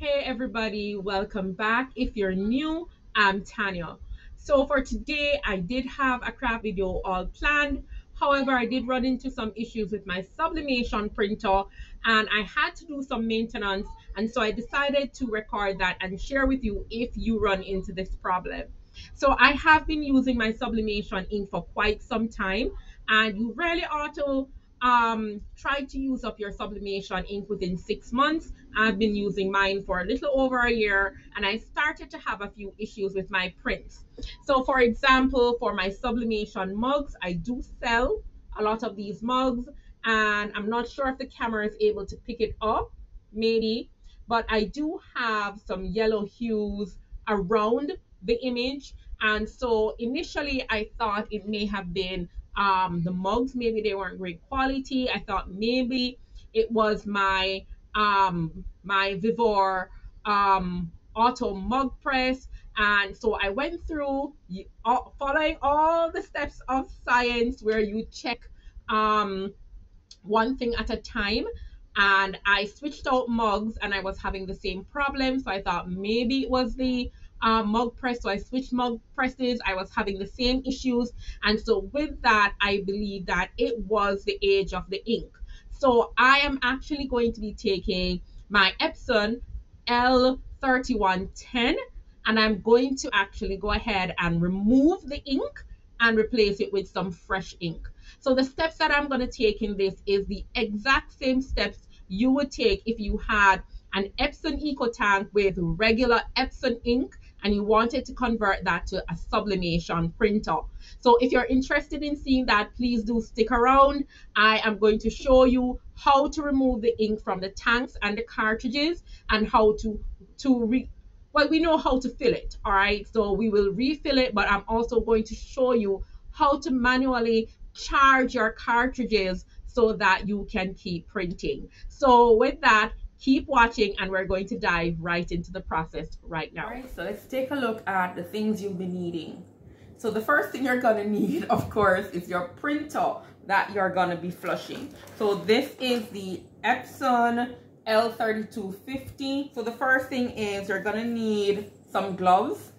Hey everybody, welcome back. If you're new, I'm Tanya. So for today, I did have a craft video all planned. However, I did run into some issues with my sublimation printer and I had to do some maintenance. And so I decided to record that and share with you if you run into this problem. So I have been using my sublimation ink for quite some time, and you really ought to try to use up your sublimation ink within 6 months. I've been using mine for a little over a year and I started to have a few issues with my prints. So for example, for my sublimation mugs, I do sell a lot of these mugs, and I'm not sure if the camera is able to pick it up, maybe, but I do have some yellow hues around the image. And so initially I thought it may have been the mugs, maybe they weren't great quality. I thought maybe it was my Vivor auto mug press. And so I went through following all the steps of science where you check um one thing at a time, and I switched out mugs and I was having the same problem. So I thought maybe it was the mug press. So I switched mug presses. I was having the same issues. And so with that, I believe that it was the age of the ink. So I am actually going to be taking my Epson L3110 and I'm going to actually go ahead and remove the ink and replace it with some fresh ink. So the steps that I'm going to take in this is the exact same steps you would take if you had an Epson ecotank with regular Epson ink and you wanted to convert that to a sublimation printer. So if you're interested in seeing that, please do stick around. I am going to show you how to remove the ink from the tanks and the cartridges, and how well, we know how to fill it, all right? So we will refill it, but I'm also going to show you how to manually charge your cartridges so that you can keep printing. So with that, keep watching and we're going to dive right into the process right now. All right, so let's take a look at the things you'll be needing. So the first thing you're gonna need, of course, is your printer that you're gonna be flushing. So this is the Epson L3250. So the first thing is you're gonna need some gloves.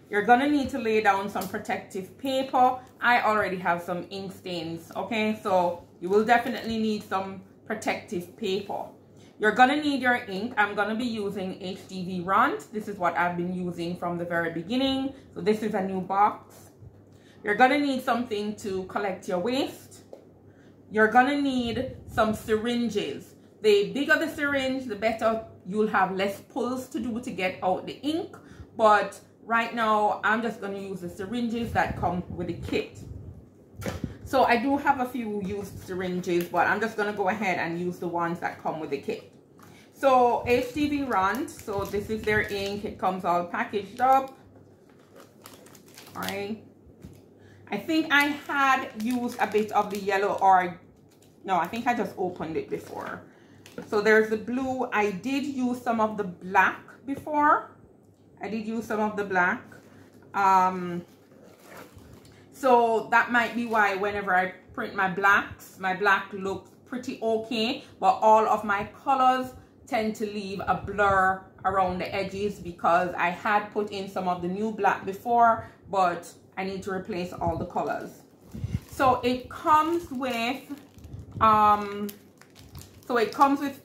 You're gonna need to lay down some protective paper. I already have some ink stains, okay? So you will definitely need some protective paper. You're gonna need your ink. I'm gonna be using HDV Ront. This is what I've been using from the very beginning. So this is a new box. You're gonna need something to collect your waste. You're gonna need some syringes. The bigger the syringe, the better. You'll have less pulls to do to get out the ink. But right now, I'm just gonna use the syringes that come with the kit. So I do have a few used syringes, but I'm just gonna go ahead and use the ones that come with the kit. So HDV Ront, so this is their ink. It comes all packaged up. All right. I think I had used a bit of the yellow, or no, I think I just opened it before. So there's the blue. I did use some of the black before. I did use some of the black. So that might be why whenever I print my blacks, my black looks pretty okay, but all of my colors tend to leave a blur around the edges because I had put in some of the new black before, but I need to replace all the colors. So it comes with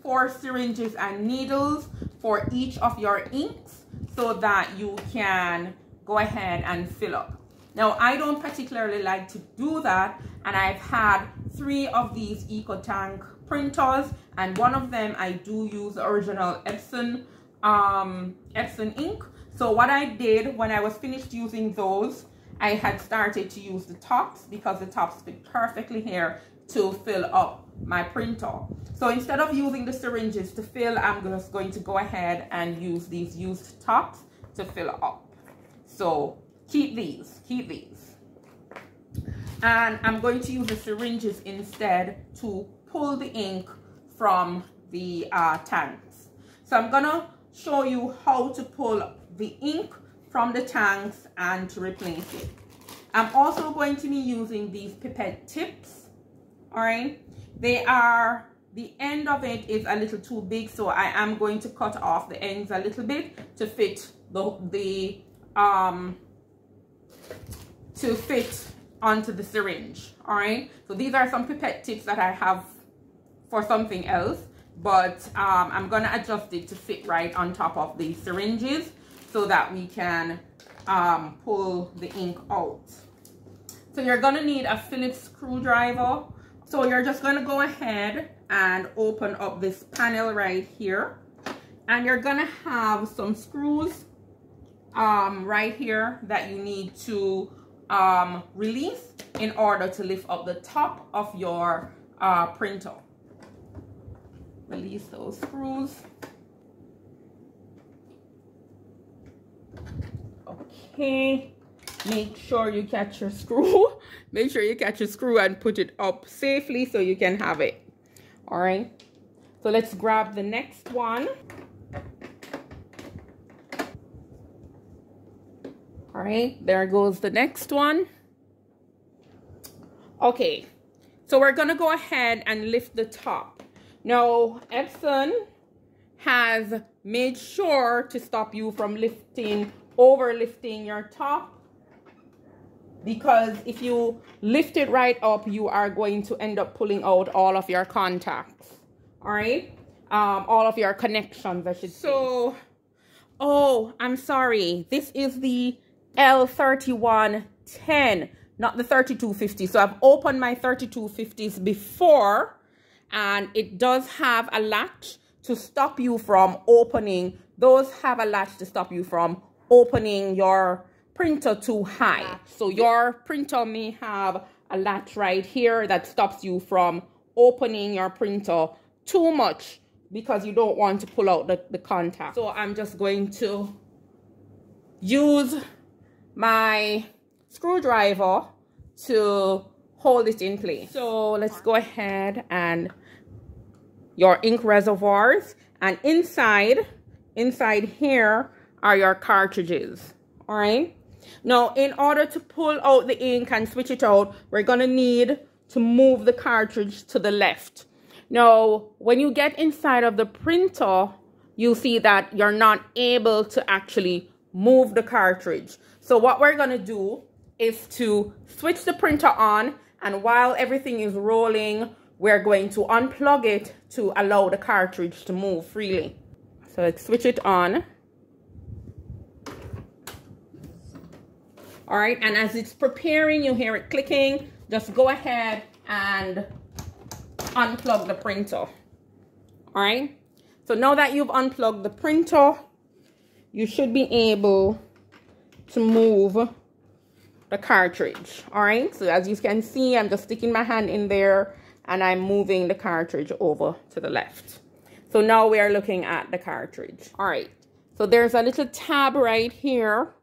4 syringes and needles for each of your inks so that you can go ahead and fill up. Now, I don't particularly like to do that, and I've had 3 of these ecotank printers, and one of them I do use the original Epson ink. So what I did when I was finished using those, I had started to use the tops because the tops fit perfectly here to fill up my printer. So instead of using the syringes to fill, I'm just going to go ahead and use these used tops to fill up. So keep these. And I'm going to use the syringes instead to pull the ink from the tanks. So I'm gonna show you how to pull the ink from the tanks and to replace it. I'm also going to be using these pipette tips. All right, they are the end of it is a little too big, so I am going to cut off the ends a little bit to fit to fit onto the syringe. All right, so these are some pipette tips that I have for something else, but I'm gonna adjust it to fit right on top of the syringes so that we can pull the ink out. So you're gonna need a Phillips screwdriver. So you're just gonna go ahead and open up this panel right here, and you're gonna have some screws right here that you need to release in order to lift up the top of your printer. Release those screws. Okay, make sure you catch your screw. Make sure you catch your screw and put it up safely so you can have it. All right, so let's grab the next one. All right, there goes the next one. Okay, so we're gonna go ahead and lift the top. Now, Epson has made sure to stop you from overlifting your top, because if you lift it right up, you are going to end up pulling out all of your contacts. All right, all of your connections, I should say. So, oh, I'm sorry, this is the L3110, not the 3250. So I've opened my 3250s before, and it does have a latch to stop you from opening. Those have a latch to stop you from opening your printer too high. So your printer may have a latch right here that stops you from opening your printer too much because you don't want to pull out the contact. So I'm just going to use my screwdriver to hold it in place. So let's go ahead, and your ink reservoirs, and inside here are your cartridges. All right, now in order to pull out the ink and switch it out, we're gonna need to move the cartridge to the left. Now when you get inside of the printer, you'll see that you're not able to actually move the cartridge. So what we're gonna do is to switch the printer on, and while everything is rolling, we're going to unplug it to allow the cartridge to move freely. So let's switch it on. All right, and as it's preparing, you hear it clicking, just go ahead and unplug the printer. All right, so now that you've unplugged the printer, you should be able to move the cartridge. All right, so as you can see, I'm just sticking my hand in there and I'm moving the cartridge over to the left. So now we are looking at the cartridge. All right, so there's a little tab right here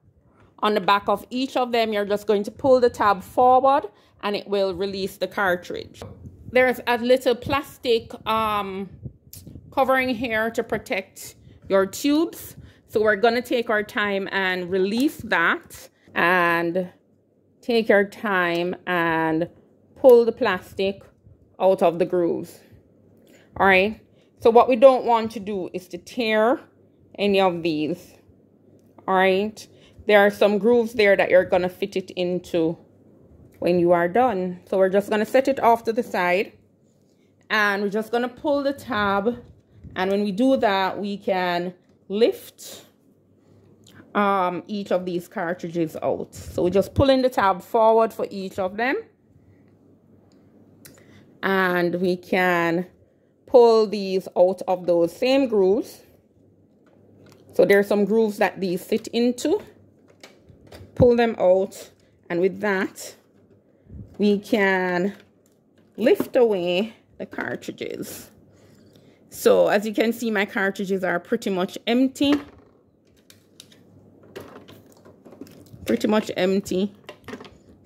on the back of each of them. You're just going to pull the tab forward and it will release the cartridge. There's a little plastic covering here to protect your tubes. So we're gonna take our time and release that, and take your time and pull the plastic out of the grooves. All right, so what we don't want to do is to tear any of these. All right, there are some grooves there that you're gonna fit it into when you are done. So we're just gonna set it off to the side, and we're just gonna pull the tab, and when we do that, we can lift each of these cartridges out. So we're just pulling the tab forward for each of them, and we can pull these out of those same grooves. So there's some grooves that these fit into. Pull them out, and with that we can lift away the cartridges. So as you can see, my cartridges are pretty much empty.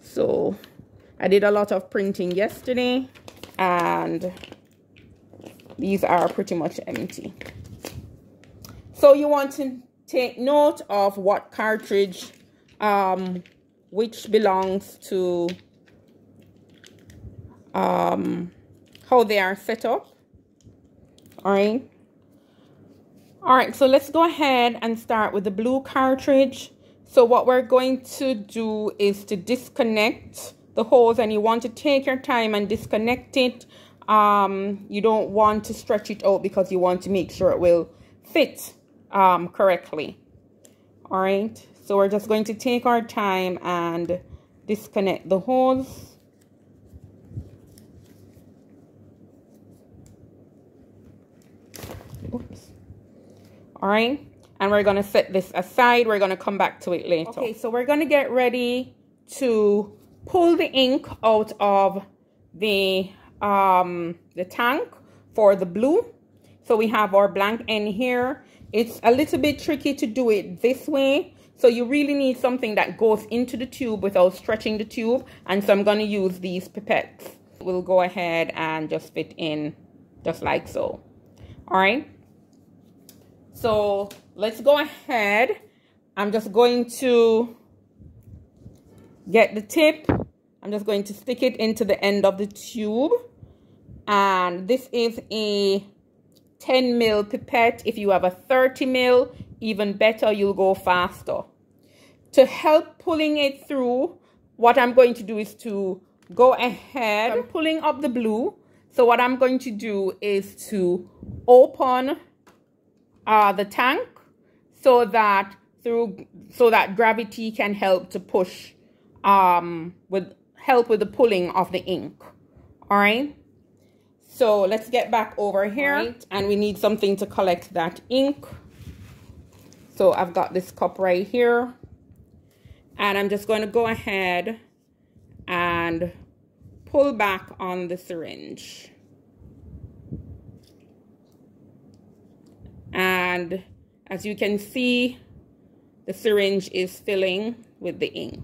So I did a lot of printing yesterday, and these are pretty much empty. So you want to take note of what cartridge which belongs to how they are set up. All right. All right, so let's go ahead and start with the blue cartridge. So what we're going to do is to disconnect the hose, and you want to take your time and disconnect it. You don't want to stretch it out because you want to make sure it will fit correctly. All right, so we're just going to take our time and disconnect the hose. Oops. All right, and we're going to set this aside. We're going to come back to it later. Okay, so we're going to get ready to pull the ink out of the tank for the blue. So we have our blank end here. It's a little bit tricky to do it this way, so you really need something that goes into the tube without stretching the tube. And so I'm going to use these pipettes. We'll go ahead and just fit in just like so. All right, so let's go ahead. I'm just going to get the tip. I'm just going to stick it into the end of the tube. And this is a 10 mil pipette. If you have a 30 mil, even better, you'll go faster. To help pulling it through, what I'm going to do is to go ahead. I'm pulling up the blue. So what I'm going to do is to open the tank so that gravity can help to push with the pulling of the ink. All right, so let's get back over here. Right. And we need something to collect that ink. So I've got this cup right here, and I'm just going to go ahead and pull back on the syringe. And as you can see, the syringe is filling with the ink.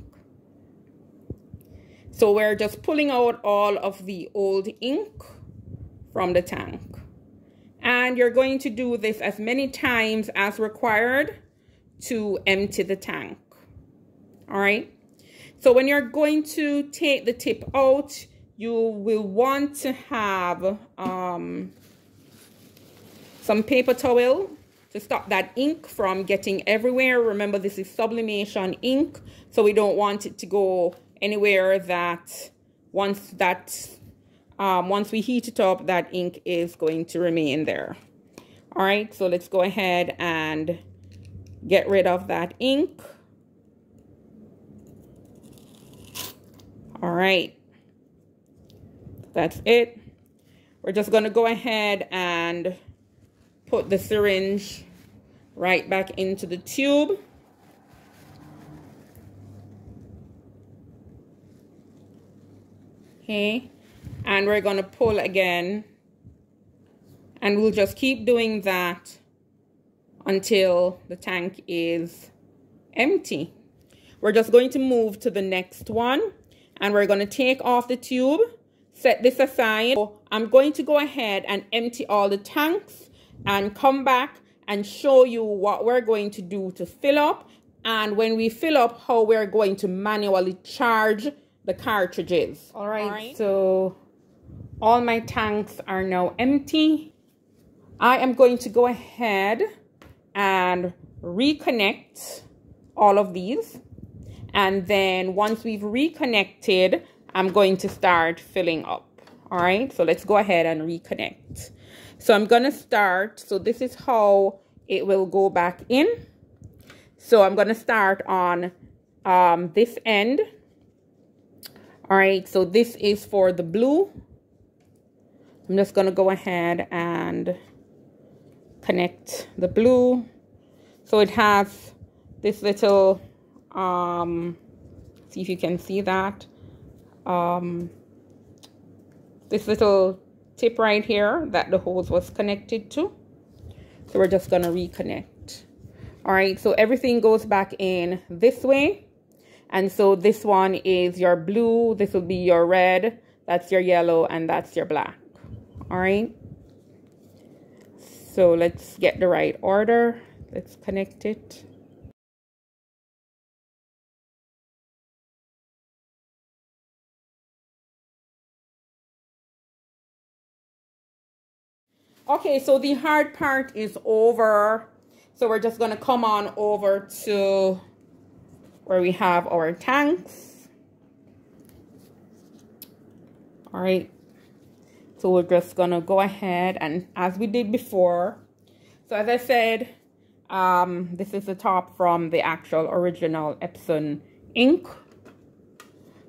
So we're just pulling out all of the old ink from the tank. And you're going to do this as many times as required to empty the tank. All right. So when you're going to take the tip out, you will want to have some paper towel to stop that ink from getting everywhere. Remember, this is sublimation ink, so we don't want it to go anywhere that once we heat it up, that ink is going to remain there. All right, so let's go ahead and get rid of that ink. All right, that's it. We're just going to go ahead and put the syringe right back into the tube. Okay, and we're going to pull again, and we'll just keep doing that until the tank is empty. We're just going to move to the next one, and we're going to take off the tube, set this aside. So I'm going to go ahead and empty all the tanks and come back and show you what we're going to do to fill up, and when we fill up, how we're going to manually charge the cartridges. All right, so all my tanks are now empty. I am going to go ahead and reconnect all of these, and then once we've reconnected, I'm going to start filling up. All right, so let's go ahead and reconnect. So I'm going to start. So this is how it will go back in. So I'm going to start on this end. All right, so this is for the blue. I'm just going to go ahead and connect the blue. So it has this little, see if you can see that, this little tip right here that the hose was connected to. So we're just going to reconnect. All right, so everything goes back in this way. And so this one is your blue, this will be your red, that's your yellow, and that's your black. All right. So let's get the right order. Let's connect it. Okay, so the hard part is over. So we're just going to come on over to where we have our tanks. All right. So we're just going to go ahead and as we did before. So as I said, this is the top from the actual original Epson ink. So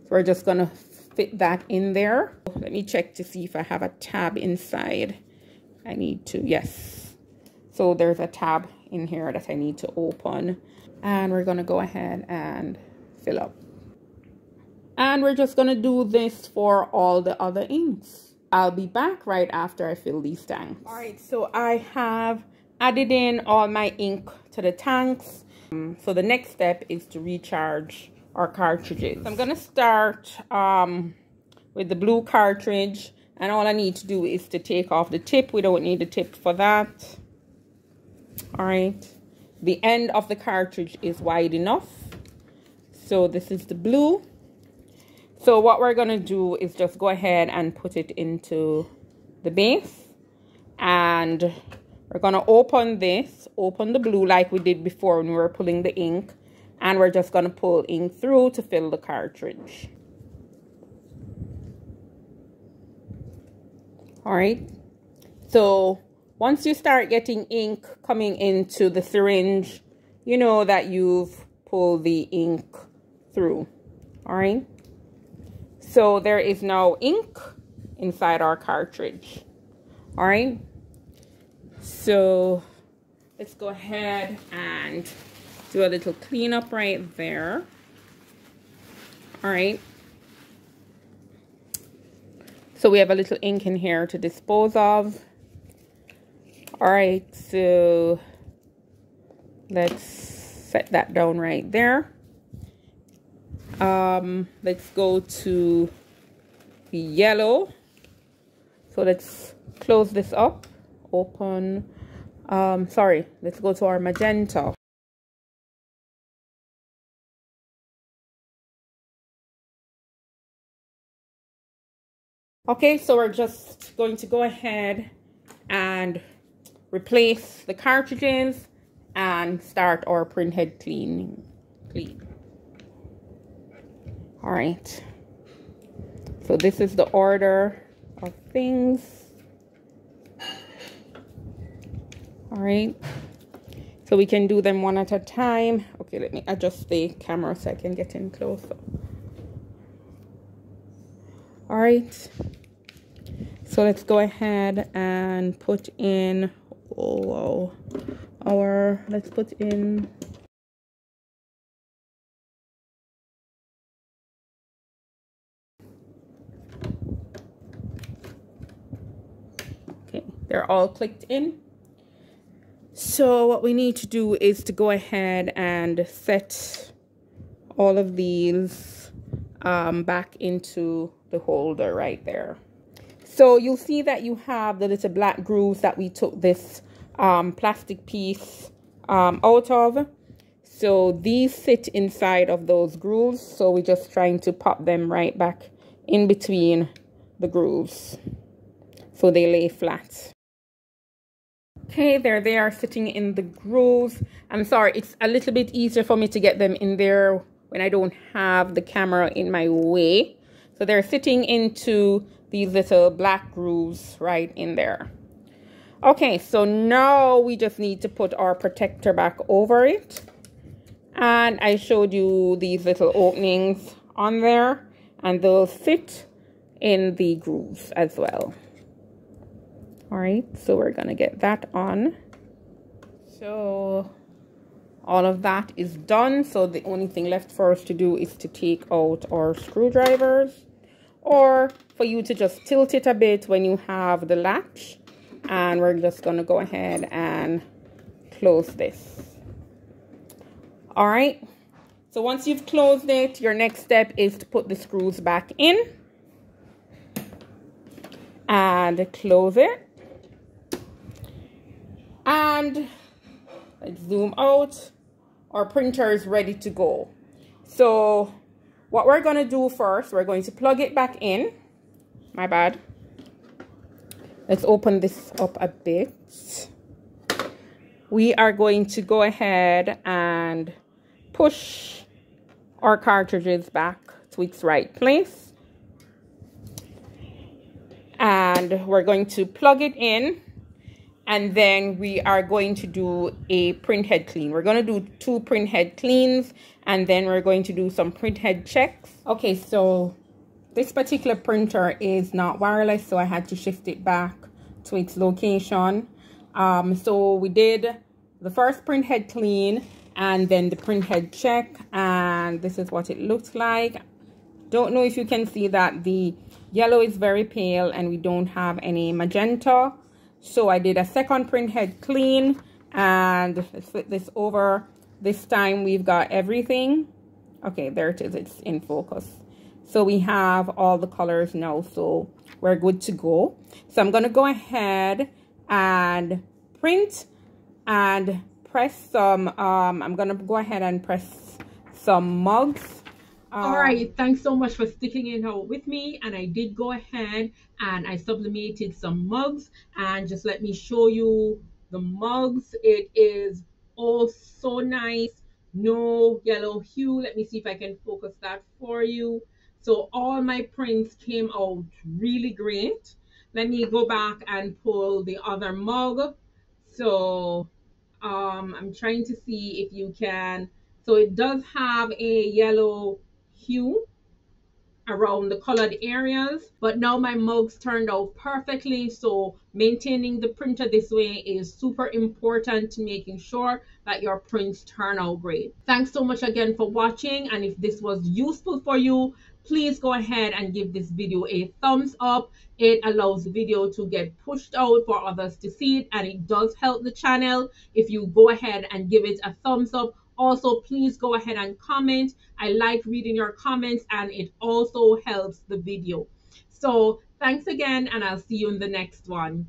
we're just going to fit that in there. Let me check to see if I have a tab inside. I need to, yes. So there's a tab in here that I need to open. And we're going to go ahead and fill up. And we're just going to do this for all the other inks. I'll be back right after I fill these tanks. All right, so I have added in all my ink to the tanks. So the next step is to recharge our cartridges. So I'm going to start with the blue cartridge. And all I need to do is to take off the tip. We don't need the tip for that. All right. The end of the cartridge is wide enough. So this is the blue. So what we're going to do is just go ahead and put it into the base. And we're going to open this, open the blue like we did before when we were pulling the ink. And we're just going to pull ink through to fill the cartridge. All right. So once you start getting ink coming into the syringe, you know that you've pulled the ink through. All right. So there is now ink inside our cartridge. All right. So let's go ahead and do a little cleanup right there. All right. So we have a little ink in here to dispose of. All right, so let's set that down right there. Let's go to the yellow. So let's close this up, open, let's go to our magenta. Okay, so we're just going to go ahead and replace the cartridges and start our printhead clean. All right. So this is the order of things. All right. So we can do them one at a time. Okay, let me adjust the camera so I can get in closer. All right. So let's go ahead and put in, let's put in, okay, they're all clicked in. So what we need to do is to go ahead and set all of these back into the holder right there. So you'll see that you have the little black grooves that we took this plastic piece out of. So these sit inside of those grooves. So we're just trying to pop them right back in between the grooves so they lay flat. Okay, there they are sitting in the grooves. I'm sorry, it's a little bit easier for me to get them in there when I don't have the camera in my way. So they're sitting into these little black grooves right in there. Okay, so now we just need to put our protector back over it. And I showed you these little openings on there, and those fit in the grooves as well. All right, so we're gonna get that on. So all of that is done. So the only thing left for us to do is to take out our screwdrivers, or for you to just tilt it a bit when you have the latch. And we're just gonna go ahead and close this. All right, so once you've closed it, your next step is to put the screws back in and close it. And let's zoom out. Our printer is ready to go. So what we're going to do first, we're going to plug it back in. My bad. let's open this up a bit. We are going to go ahead and push our cartridges back to its right place. And we're going to plug it in. And then we are going to do a print head clean. We're going to do 2 print head cleans. And then we're going to do some print head checks. Okay, so this particular printer is not wireless, so I had to shift it back to its location. So we did the first print head clean and then the print head check, and this is what it looks like. Don't know if you can see that the yellow is very pale and we don't have any magenta. So I did a second print head clean, and let's flip this over. This time we've got everything. Okay, there it is, it's in focus. So we have all the colors now, so we're good to go. So I'm gonna go ahead and print and press some, I'm gonna go ahead and press some mugs. All right, thanks so much for sticking it out with me. And I did go ahead and I sublimated some mugs, and just let me show you the mugs. It is oh so nice, no yellow hue. Let me see if I can focus that for you. So all my prints came out really great. Let me go back and pull the other mug. So I'm trying to see if you can. So it does have a yellow hue around the colored areas, but now my mugs turned out perfectly. So maintaining the printer this way is super important to making sure that your prints turn out great. Thanks so much again for watching, and if this was useful for you, please go ahead and give this video a thumbs up. It allows the video to get pushed out for others to see it, and it does help the channel if you go ahead and give it a thumbs up. Also, please go ahead and comment. I like reading your comments, and it also helps the video. So thanks again, and I'll see you in the next one.